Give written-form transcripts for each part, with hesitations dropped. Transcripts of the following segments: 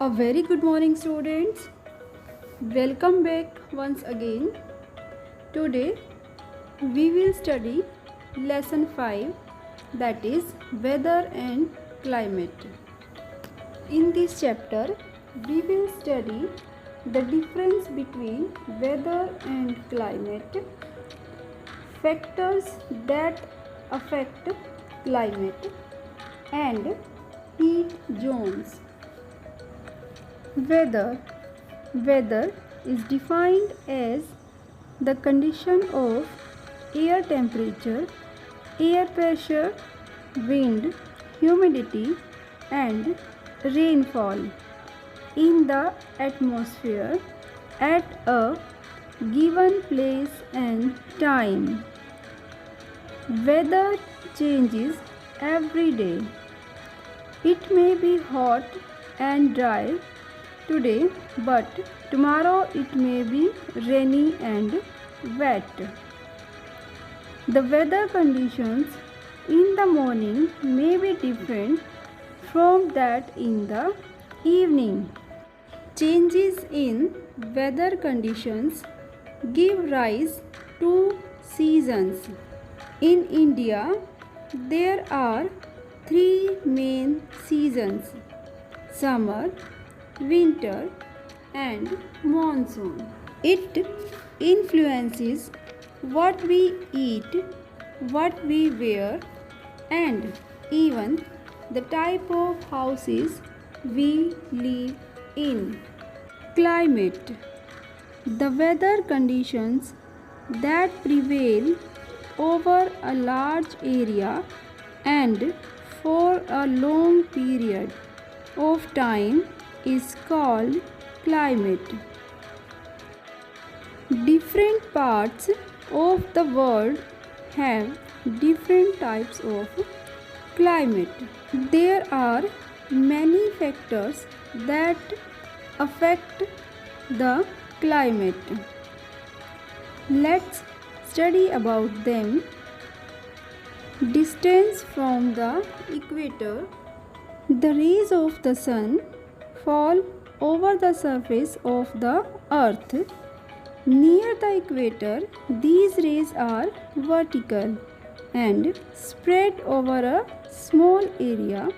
A very good morning, students. Welcome back once again. Today we will study lesson 5, that is weather and climate. In this chapter we will study the difference between weather and climate, factors that affect climate, and heat zones. Weather is defined as the condition of air temperature, air pressure, wind, humidity and rainfall in the atmosphere at a given place and time. Weather changes every day. It may be hot and dry today, but tomorrow it may be rainy and wet. The weather conditions in the morning may be different from that in the evening. Changes in weather conditions give rise to seasons. In India, there are three main seasons: summer, winter and monsoon. It influences what we eat, what we wear and even the type of houses we live in. Climate: the weather conditions that prevail over a large area and for a long period of time is called climate. Different parts of the world have different types of climate. There are many factors that affect the climate. Let's study about them. Distance from the equator. The rays of the sun fall over the surface of the earth. Near the equator, these rays are vertical and spread over a small area.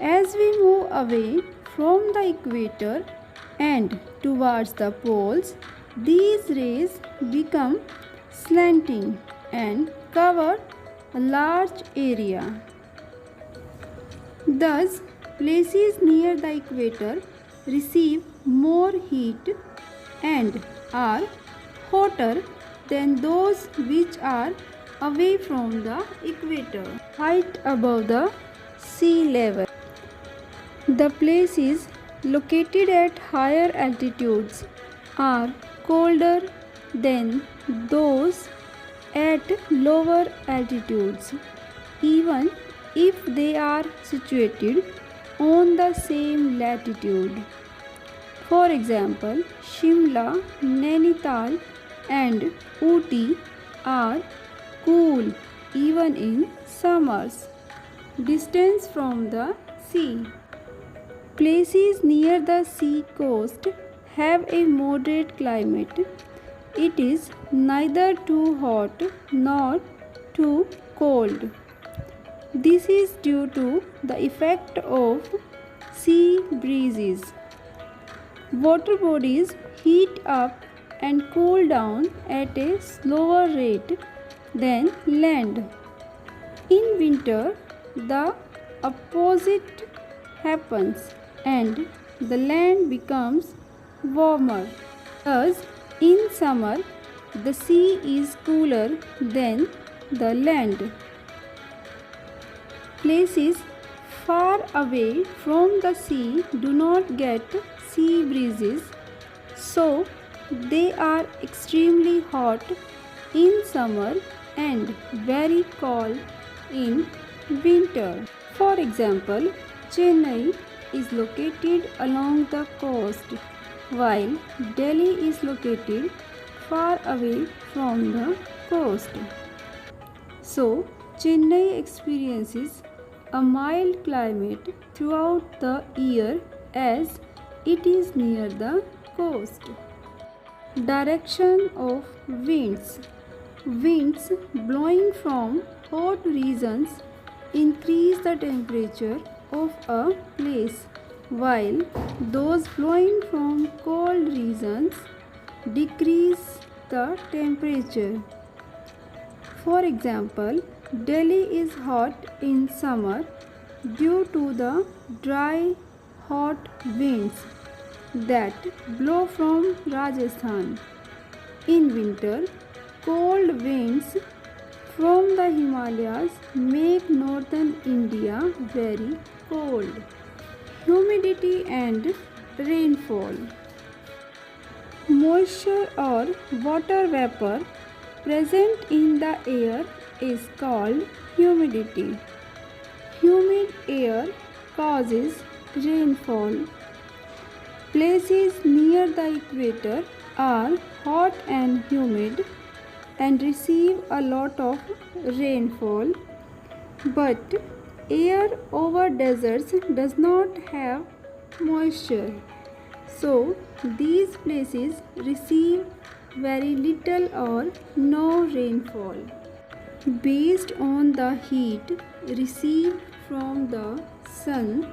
As we move away from the equator and towards the poles, these rays become slanting and cover a large area. Thus, places near the equator receive more heat and are hotter than those which are away from the equator. Height above the sea level. The places located at higher altitudes are colder than those at lower altitudes, even if they are situated on the same latitude. For example, Shimla, Nainital and Ooty are cool even in summers. Distance from the sea. Places near the sea coast have a moderate climate. It is neither too hot nor too cold. This is due to the effect of sea breezes. Water bodies heat up and cool down at a slower rate than land. In winter, the opposite happens and the land becomes warmer. Thus, in summer, the sea is cooler than the land. Places far away from the sea do not get sea breezes, so they are extremely hot in summer and very cold in winter. For example, Chennai is located along the coast, while Delhi is located far away from the coast. So, Chennai experiences a mild climate throughout the year as it is near the coast. Direction of winds. Winds blowing from hot regions increase the temperature of a place, while those blowing from cold regions decrease the temperature. For example, Delhi is hot in summer due to the dry, hot winds that blow from Rajasthan. In winter, cold winds from the Himalayas make northern India very cold. Humidity and rainfall. Moisture or water vapor present in the air is called humidity. Humid air causes rainfall. Places near the equator are hot and humid and receive a lot of rainfall, but air over deserts does not have moisture, so these places receive very little or no rainfall. Based on the heat received from the sun,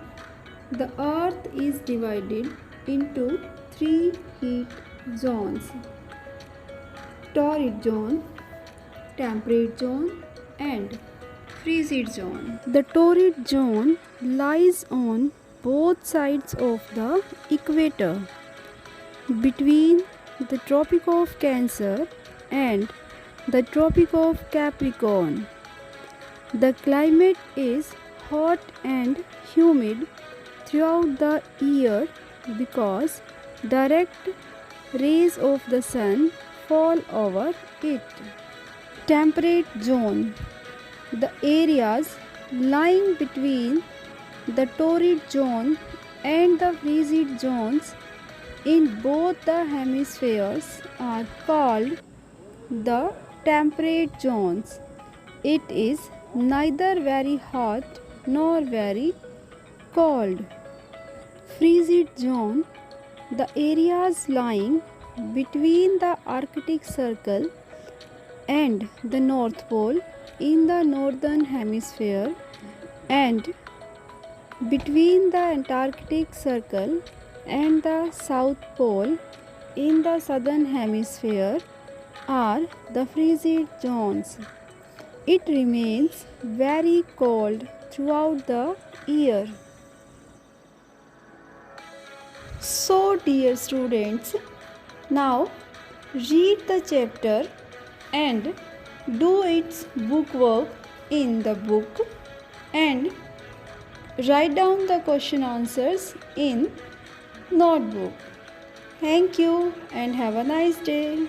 the earth is divided into three heat zones: torrid zone, temperate zone, and frigid zone. The torrid zone lies on both sides of the equator, between the Tropic of Cancer and the Tropic of Capricorn. The climate is hot and humid throughout the year because direct rays of the sun fall over it. Temperate zone. The areas lying between the torrid zone and the frigid zones in both the hemispheres are called the temperate zones. It is neither very hot nor very cold. Frigid zone. The areas lying between the Arctic Circle and the North Pole in the northern hemisphere and between the Antarctic Circle and the South Pole in the southern hemisphere are the frigid zones. It remains very cold throughout the year. So, dear students, now read the chapter and do its bookwork in the book and write down the question answers in notebook. Thank you and have a nice day.